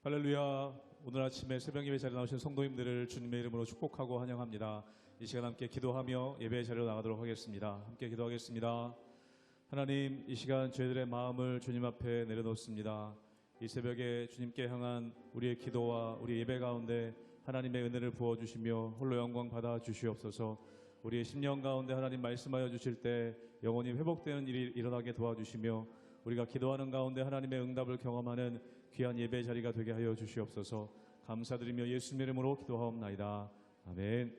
할렐루야. 오늘 아침에 새벽 예배 자리에 나오신 성도님들을 주님의 이름으로 축복하고 환영합니다. 이 시간 함께 기도하며 예배 자리로 나가도록 하겠습니다. 함께 기도하겠습니다. 하나님, 이 시간 저희들의 마음을 주님 앞에 내려놓습니다. 이 새벽에 주님께 향한 우리의 기도와 우리의 예배 가운데 하나님의 은혜를 부어주시며 홀로 영광 받아 주시옵소서. 우리의 심령 가운데 하나님 말씀하여 주실 때 영원히 회복되는 일이 일어나게 도와주시며 우리가 기도하는 가운데 하나님의 응답을 경험하는 귀한 예배 자리가 되게 하여 주시옵소서. 감사드리며 예수님의 이름으로 기도하옵나이다. 아멘.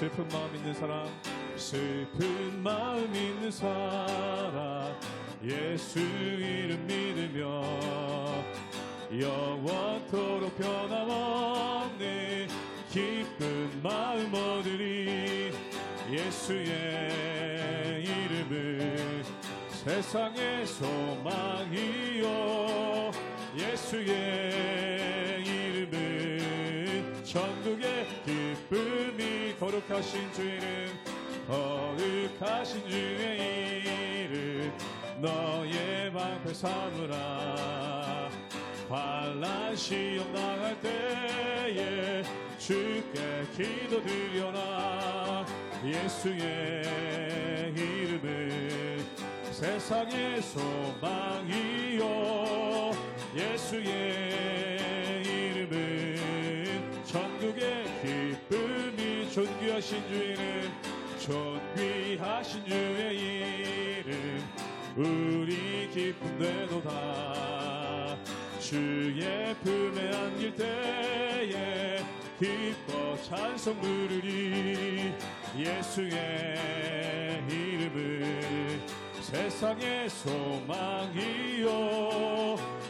슬픈 마음 있는 사람, 슬픈 마음 있는 사람, 예수 이름 믿으며 영원토록 변함없는 기쁜 마음 얻으리. 예수의 이름은 세상의 소망이요, 예수의 이름은 천국의 기쁨이. 거룩하신 주 이름, 거룩하신 주의 이름, 너의 방패 삼으라. 환난 시험 당할 때에 주께 기도드려라. 예수의 이름은 세상의 소망이요, 예수의 이름은 천국의 기쁨이. 존귀하신 주 이름, 존귀하신 주의 이름, 우리 기쁨 되도다. 주의 품에 안길 때에 기뻐 찬송 부르리. 예수의 이름은 세상의 소망이요,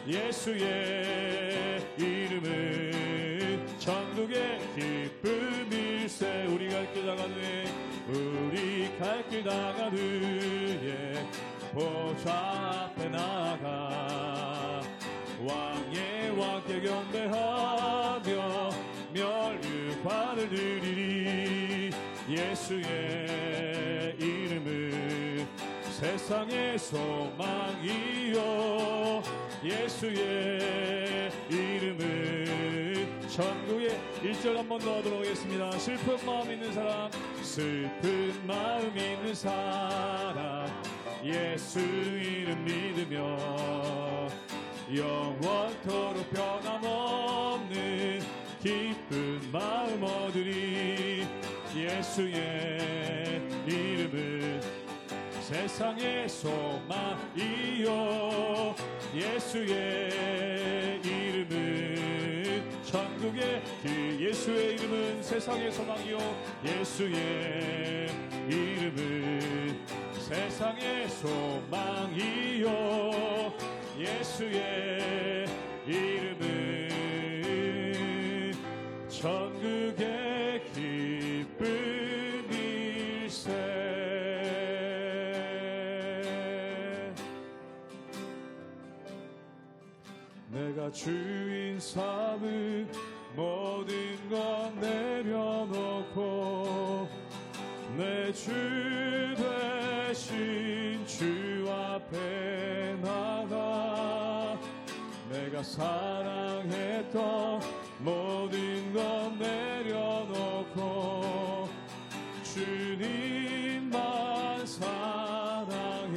예수의 이름은 천국의 기쁨일세. 우리 갈 길 나가네, 우리 갈 길 나가네, 보좌 앞에 나가 왕의 왕께 경배하며 멸류관을 드리리. 예수의 이름은 세상의 소망이요, 예수의 이름은 천국의. 1절 한번 더 하도록 하겠습니다. 슬픈 마음 있는 사람, 슬픈 마음 있는 사람, 예수 이름 믿으며 영원토록 변함없는 기쁜 마음 얻으리. 예수의 이름은 세상의 소망이요, 예수의 이름은 천국의 길. 예수의 이름은 세상의 소망이요, 예수의 이름은 세상의 소망이요, 예수의 이름은 천국의 기쁨일세. 내가 주인 삼은 모든 것 내려놓고 내 주 대신 주 앞에 나가 내가 사랑했던 모든 것 내려놓고 주님만 사랑해.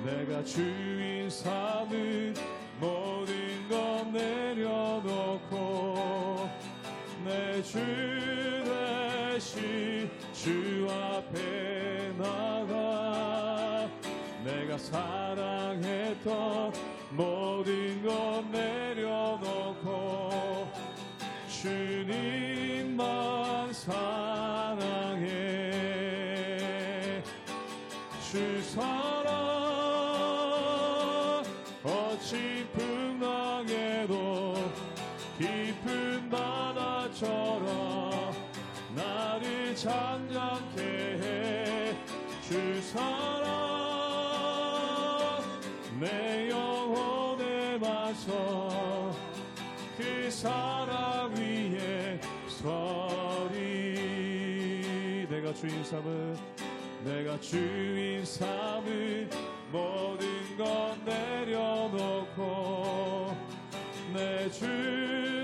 내가 주인 삼은 모든 것 내려놓고 내 주 대신 주 앞에 나가 내가 사랑했던 모든 것 내려놓고 주님만 사랑해. 주 사랑 어찌 풍랑에도 깊은 바다처럼 나를 잠잠케 해. 주 사랑 내 영혼에 맞서 그 사랑 위에 서리. 내가 내가 주인 삼은 모든 것 내려놓고 내 주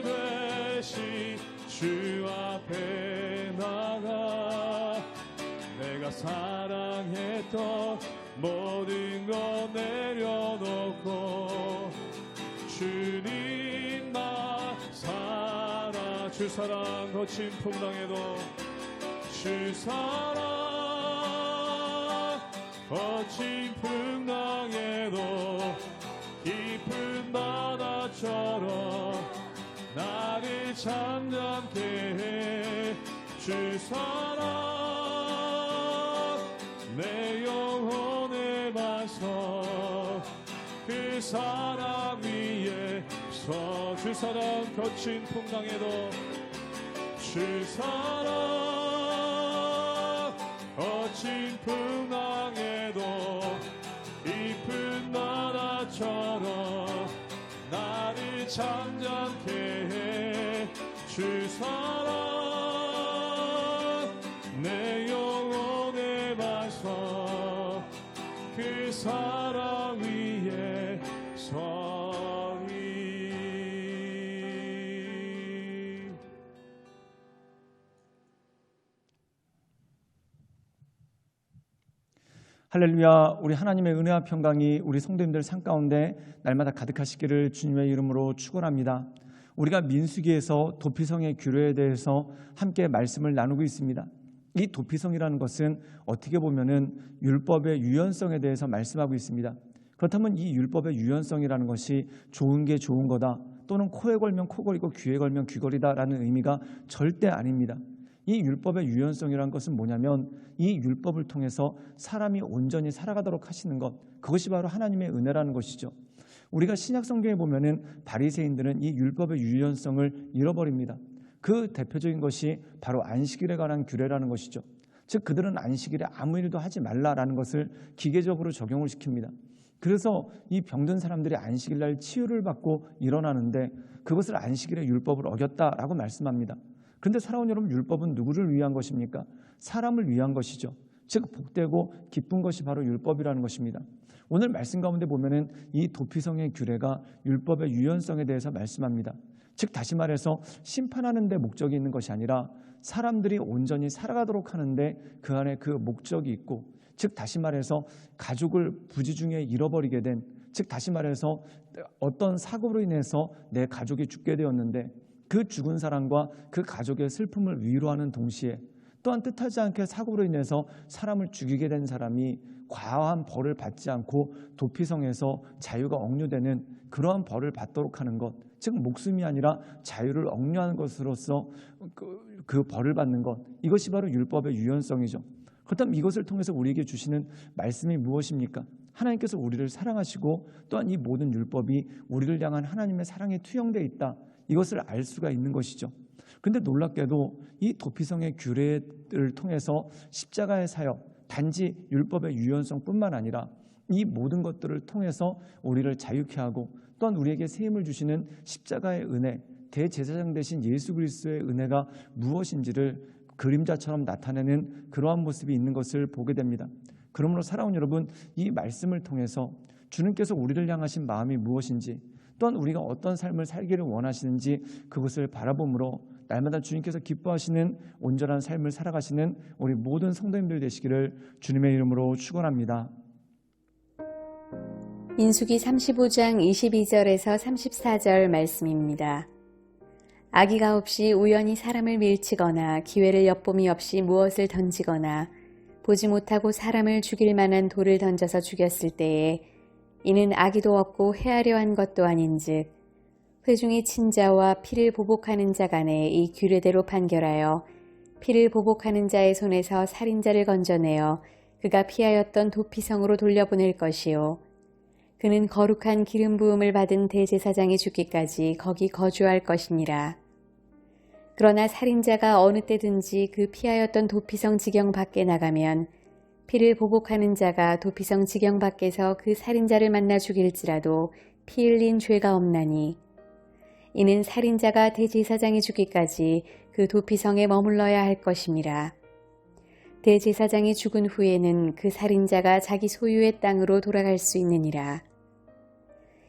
되신 주 앞에 나가 내가 사랑했던 모든 것 내려놓고 주님 나 사랑 주 사랑 거친 풍랑에도 주 사랑 거친 풍랑에도 깊은 바다처럼 나를 잠잠케 해 주 사랑 내 영혼의 반석 그 사랑 위에 서 주 사랑 거친 풍랑에도 주 사랑 거친 풍랑에도 깊은 바다처럼 나를 잠잠케 해 주 사랑 내 영혼의 반석 그 사랑 위에 서리. 할렐루야. 우리 하나님의 은혜와 평강이 우리 성도님들 삶 가운데 날마다 가득하시기를 주님의 이름으로 축원합니다. 우리가 민수기에서 도피성의 규례에 대해서 함께 말씀을 나누고 있습니다. 이 도피성이라는 것은 어떻게 보면은 율법의 유연성에 대해서 말씀하고 있습니다. 그렇다면 이 율법의 유연성이라는 것이 좋은 게 좋은 거다 또는 코에 걸면 코걸이고 귀에 걸면 귀걸이다라는 의미가 절대 아닙니다. 이 율법의 유연성이라는 것은 뭐냐면 이 율법을 통해서 사람이 온전히 살아가도록 하시는 것, 그것이 바로 하나님의 은혜라는 것이죠. 우리가 신약 성경에 보면은 바리새인들은 이 율법의 유연성을 잃어버립니다. 그 대표적인 것이 바로 안식일에 관한 규례라는 것이죠. 즉 그들은 안식일에 아무 일도 하지 말라라는 것을 기계적으로 적용을 시킵니다. 그래서 이 병든 사람들이 안식일 날 치유를 받고 일어나는데 그것을 안식일의 율법을 어겼다라고 말씀합니다. 그런데 사랑하는 여러분, 율법은 누구를 위한 것입니까? 사람을 위한 것이죠. 즉 복되고 기쁜 것이 바로 율법이라는 것입니다. 오늘 말씀 가운데 보면은 이 도피성의 규례가 율법의 유연성에 대해서 말씀합니다. 즉 다시 말해서 심판하는 데 목적이 있는 것이 아니라 사람들이 온전히 살아가도록 하는데 그 안에 그 목적이 있고, 즉 다시 말해서 가족을 부지 중에 잃어버리게 된, 즉 다시 말해서 어떤 사고로 인해서 내 가족이 죽게 되었는데 그 죽은 사람과 그 가족의 슬픔을 위로하는 동시에 또한 뜻하지 않게 사고로 인해서 사람을 죽이게 된 사람이 과한 벌을 받지 않고 도피성에서 자유가 억류되는 그러한 벌을 받도록 하는 것, 즉 목숨이 아니라 자유를 억류하는 것으로서 그 벌을 받는 것, 이것이 바로 율법의 유연성이죠. 그렇다면 이것을 통해서 우리에게 주시는 말씀이 무엇입니까? 하나님께서 우리를 사랑하시고 또한 이 모든 율법이 우리를 향한 하나님의 사랑에 투영되어 있다, 이것을 알 수가 있는 것이죠. 그런데 놀랍게도 이 도피성의 규례를 통해서 십자가의 사역, 단지 율법의 유연성뿐만 아니라 이 모든 것들을 통해서 우리를 자유케 하고 또한 우리에게 세임을 주시는 십자가의 은혜, 대제사장 되신 예수 그리스도의 은혜가 무엇인지를 그림자처럼 나타내는 그러한 모습이 있는 것을 보게 됩니다. 그러므로 사랑하는 여러분, 이 말씀을 통해서 주님께서 우리를 향하신 마음이 무엇인지, 또한 우리가 어떤 삶을 살기를 원하시는지 그것을 바라봄으로 날마다 주님께서 기뻐하시는 온전한 삶을 살아가시는 우리 모든 성도님들 되시기를 주님의 이름으로 축원합니다. 민수기 35장 22절에서 34절 말씀입니다. 악의가 없이 우연히 사람을 밀치거나 기회를 엿봄이 없이 무엇을 던지거나 보지 못하고 사람을 죽일 만한 돌을 던져서 죽였을 때에 이는 악의도 없고 해하려 한 것도 아닌즉 회중이 친자와 피를 보복하는 자 간에 이 규례대로 판결하여 피를 보복하는 자의 손에서 살인자를 건져내어 그가 피하였던 도피성으로 돌려보낼 것이요 그는 거룩한 기름 부음을 받은 대제사장이 죽기까지 거기 거주할 것이니라. 그러나 살인자가 어느 때든지 그 피하였던 도피성 지경 밖에 나가면 피를 보복하는 자가 도피성 지경 밖에서 그 살인자를 만나 죽일지라도 피 흘린 죄가 없나니 이는 살인자가 대제사장이 죽기까지 그 도피성에 머물러야 할 것임이라. 대제사장이 죽은 후에는 그 살인자가 자기 소유의 땅으로 돌아갈 수 있느니라.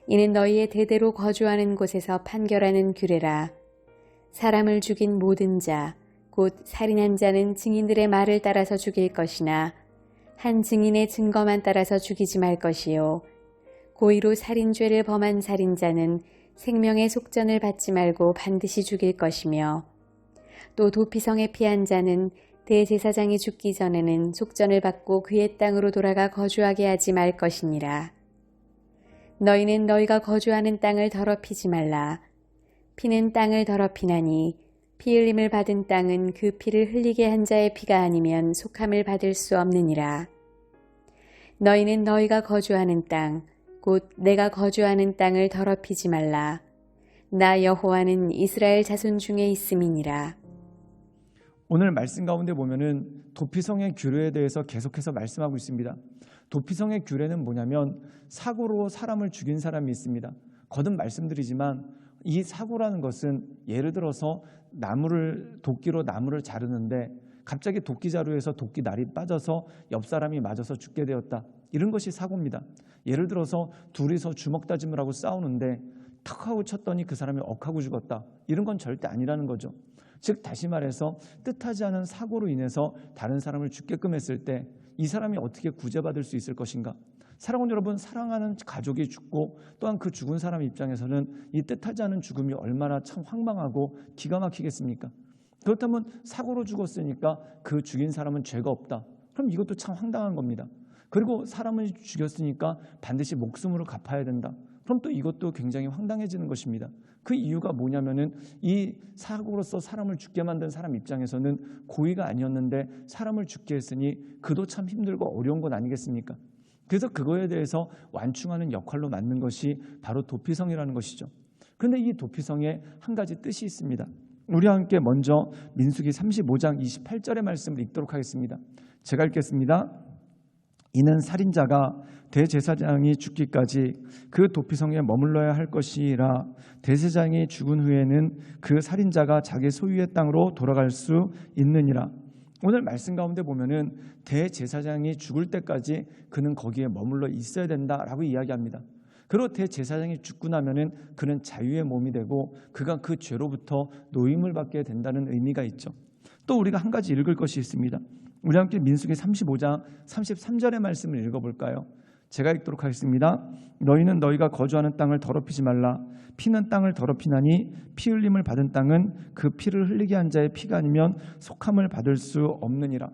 이는 너희의 대대로 거주하는 곳에서 판결하는 규례라. 사람을 죽인 모든 자, 곧 살인한 자는 증인들의 말을 따라서 죽일 것이나 한 증인의 증거만 따라서 죽이지 말 것이요. 고의로 살인죄를 범한 살인자는 생명의 속전을 받지 말고 반드시 죽일 것이며, 또 도피성에 피한 자는 대제사장이 죽기 전에는 속전을 받고 그의 땅으로 돌아가 거주하게 하지 말 것이니라. 너희는 너희가 거주하는 땅을 더럽히지 말라. 피는 땅을 더럽히나니 피 흘림을 받은 땅은 그 피를 흘리게 한 자의 피가 아니면 속함을 받을 수 없느니라. 너희는 너희가 거주하는 땅, 곧 내가 거주하는 땅을 더럽히지 말라. 나 여호와는 이스라엘 자손 중에 있음이니라. 오늘 말씀 가운데 보면은 도피성의 규례에 대해서 계속해서 말씀하고 있습니다. 도피성의 규례는 뭐냐면 사고로 사람을 죽인 사람이 있습니다. 거듭 말씀드리지만 이 사고라는 것은 예를 들어서 도끼로 나무를 자르는데 갑자기 도끼 자루에서 도끼 날이 빠져서 옆 사람이 맞아서 죽게 되었다. 이런 것이 사고입니다. 예를 들어서 둘이서 주먹 다짐을 하고 싸우는데 턱 하고 쳤더니 그 사람이 억하고 죽었다. 이런 건 절대 아니라는 거죠. 즉 다시 말해서 뜻하지 않은 사고로 인해서 다른 사람을 죽게끔 했을 때 이 사람이 어떻게 구제받을 수 있을 것인가? 사랑하는 여러분, 사랑하는 가족이 죽고 또한 그 죽은 사람 입장에서는 이 뜻하지 않은 죽음이 얼마나 참 황망하고 기가 막히겠습니까? 그렇다면 사고로 죽었으니까 그 죽인 사람은 죄가 없다. 그럼 이것도 참 황당한 겁니다. 그리고 사람을 죽였으니까 반드시 목숨으로 갚아야 된다. 그럼 또 이것도 굉장히 황당해지는 것입니다. 그 이유가 뭐냐면은 이 사고로서 사람을 죽게 만든 사람 입장에서는 고의가 아니었는데 사람을 죽게 했으니 그도 참 힘들고 어려운 건 아니겠습니까? 그래서 그거에 대해서 완충하는 역할로 만든 것이 바로 도피성이라는 것이죠. 그런데 이 도피성에 한 가지 뜻이 있습니다. 우리와 함께 먼저 민수기 35장 28절의 말씀을 읽도록 하겠습니다. 제가 읽겠습니다. 이는 살인자가 대제사장이 죽기까지 그 도피성에 머물러야 할 것이라. 대제사장이 죽은 후에는 그 살인자가 자기 소유의 땅으로 돌아갈 수 있느니라. 오늘 말씀 가운데 보면은 대제사장이 죽을 때까지 그는 거기에 머물러 있어야 된다라고 이야기합니다. 그리고 대제사장이 죽고 나면은 그는 자유의 몸이 되고 그가 그 죄로부터 노임을 받게 된다는 의미가 있죠. 또 우리가 한 가지 읽을 것이 있습니다. 우리 함께 민수기 35장 33절의 말씀을 읽어볼까요? 제가 읽도록 하겠습니다. 너희는 너희가 거주하는 땅을 더럽히지 말라. 피는 땅을 더럽히나니 피 흘림을 받은 땅은 그 피를 흘리게 한 자의 피가 아니면 속함을 받을 수 없느니라.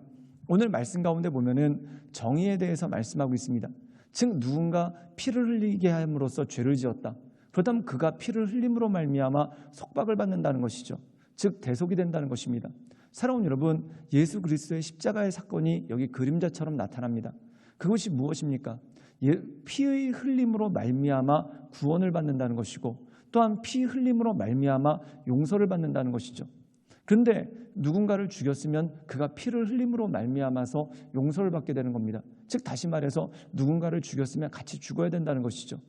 오늘 말씀 가운데 보면은 정의에 대해서 말씀하고 있습니다. 즉 누군가 피를 흘리게 함으로써 죄를 지었다. 그렇다면 그가 피를 흘림으로 말미암아 속박을 받는다는 것이죠. 즉 대속이 된다는 것입니다. 사랑하는 여러분, 예수 그리스도의 십자가의 사건이 여기 그림자처럼 나타납니다. 그것이 무엇입니까? 피의 흘림으로 말미암아 구원을 받는다는 것이고 또한 피 흘림으로 말미암아 용서를 받는다는 것이죠. 그런데 누군가를 죽였으면 그가 피를 흘림으로 말미암아서 용서를 받게 되는 겁니다. 즉 다시 말해서 누군가를 죽였으면 같이 죽어야 된다는 것이죠.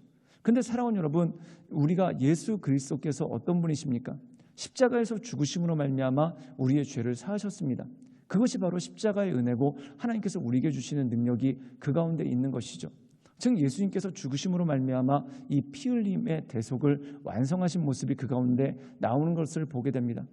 그런데 사랑하는 여러분, 우리가 예수 그리스도께서 어떤 분이십니까? 십자가에서 죽으심으로 말미암아 우리의 죄를 사하셨습니다. 그것이 바로 십자가의 은혜고 하나님께서 우리에게 주시는 능력이 그 가운데 있는 것이죠. 즉 예수님께서 죽으심으로 말미암아 이 피 흘림의 대속을 완성하신 모습이 그 가운데 나오는 것을 보게 됩니다.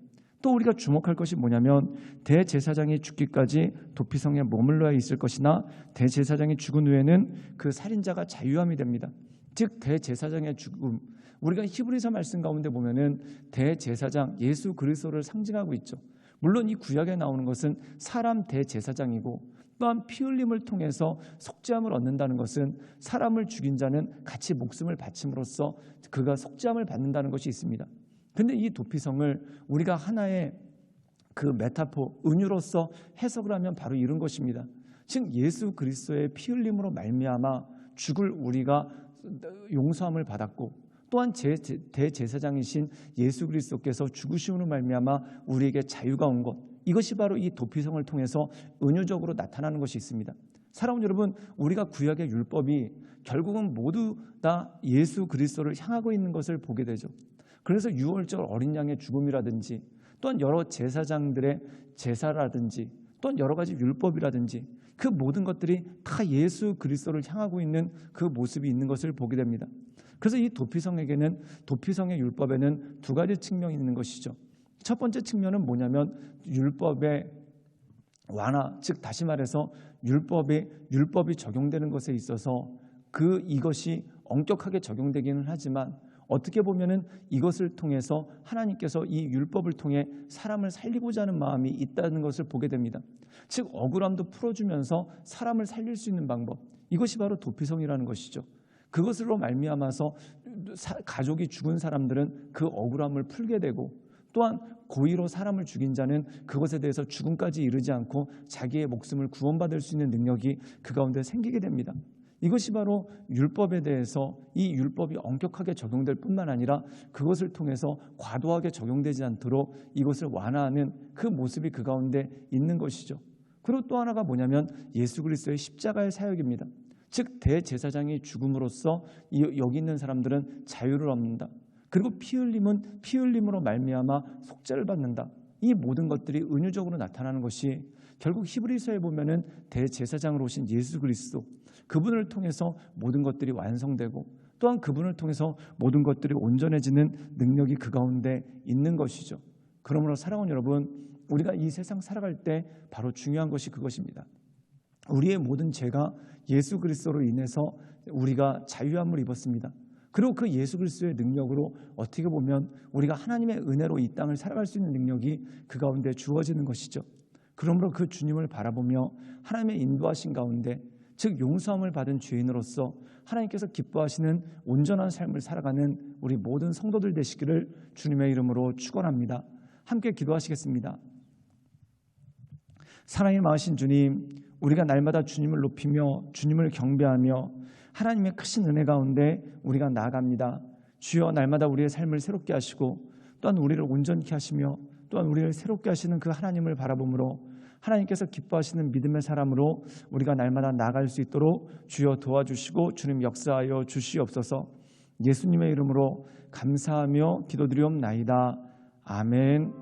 또 우리가 주목할 것이 뭐냐면 대제사장이 죽기까지 도피성에 머물러야 있을 것이나 대제사장이 죽은 후에는 그 살인자가 자유함이 됩니다. 즉 대제사장의 죽음, 우리가 히브리서 말씀 가운데 보면은 대제사장 예수 그리스도를 상징하고 있죠. 물론 이 구약에 나오는 것은 사람 대제사장이고 또한 피 흘림을 통해서 속죄함을 얻는다는 것은 사람을 죽인 자는 같이 목숨을 바침으로써 그가 속죄함을 받는다는 것이 있습니다. 그런데 이 도피성을 우리가 하나의 그 메타포, 은유로서 해석을 하면 바로 이런 것입니다. 즉 예수 그리스도의 피 흘림으로 말미암아 죽을 우리가 용서함을 받았고 또한 대제사장이신 예수 그리스도께서 죽으심으로 말미암아 우리에게 자유가 온 것, 이것이 바로 이 도피성을 통해서 은유적으로 나타나는 것이 있습니다. 사랑하는 여러분, 우리가 구약의 율법이 결국은 모두 다 예수 그리스도를 향하고 있는 것을 보게 되죠. 그래서 유월절 어린 양의 죽음이라든지 또한 여러 제사장들의 제사라든지 또한 여러 가지 율법이라든지 그 모든 것들이 다 예수 그리스도를 향하고 있는 그 모습이 있는 것을 보게 됩니다. 그래서 이 도피성의 율법에는 두 가지 측면이 있는 것이죠. 첫 번째 측면은 뭐냐면 율법의 완화, 즉 다시 말해서 율법이 적용되는 것에 있어서 이것이 엄격하게 적용되기는 하지만 어떻게 보면은 이것을 통해서 하나님께서 이 율법을 통해 사람을 살리고자 하는 마음이 있다는 것을 보게 됩니다. 즉 억울함도 풀어주면서 사람을 살릴 수 있는 방법, 이것이 바로 도피성이라는 것이죠. 그것으로 말미암아서 가족이 죽은 사람들은 그 억울함을 풀게 되고, 또한 고의로 사람을 죽인 자는 그것에 대해서 죽음까지 이르지 않고 자기의 목숨을 구원받을 수 있는 능력이 그 가운데 생기게 됩니다. 이것이 바로 율법에 대해서 이 율법이 엄격하게 적용될 뿐만 아니라 그것을 통해서 과도하게 적용되지 않도록 이것을 완화하는 그 모습이 그 가운데 있는 것이죠. 그리고 또 하나가 뭐냐면 예수 그리스도의 십자가의 사역입니다. 즉 대제사장이 죽음으로써 여기 있는 사람들은 자유를 얻는다. 그리고 피 흘림으로 말미암아 속죄를 받는다. 이 모든 것들이 은유적으로 나타나는 것이 결국 히브리서에 보면은 대제사장으로 오신 예수 그리스도, 그분을 통해서 모든 것들이 완성되고 또한 그분을 통해서 모든 것들이 온전해지는 능력이 그 가운데 있는 것이죠. 그러므로 사랑하는 여러분, 우리가 이 세상 살아갈 때 바로 중요한 것이 그것입니다. 우리의 모든 죄가 예수 그리스도로 인해서 우리가 자유함을 입었습니다. 그리고 그 예수 그리스도의 능력으로 어떻게 보면 우리가 하나님의 은혜로 이 땅을 살아갈 수 있는 능력이 그 가운데 주어지는 것이죠. 그러므로 그 주님을 바라보며 하나님의 인도하신 가운데, 즉 용서함을 받은 죄인으로서 하나님께서 기뻐하시는 온전한 삶을 살아가는 우리 모든 성도들 되시기를 주님의 이름으로 축원합니다. 함께 기도하시겠습니다. 사랑이 많으신 주님, 우리가 날마다 주님을 높이며 주님을 경배하며 하나님의 크신 은혜 가운데 우리가 나아갑니다. 주여, 날마다 우리의 삶을 새롭게 하시고 또한 우리를 온전케 하시며 또한 우리를 새롭게 하시는 그 하나님을 바라보므로 하나님께서 기뻐하시는 믿음의 사람으로 우리가 날마다 나아갈 수 있도록 주여 도와주시고 주님 역사하여 주시옵소서. 예수님의 이름으로 감사하며 기도드리옵나이다. 아멘.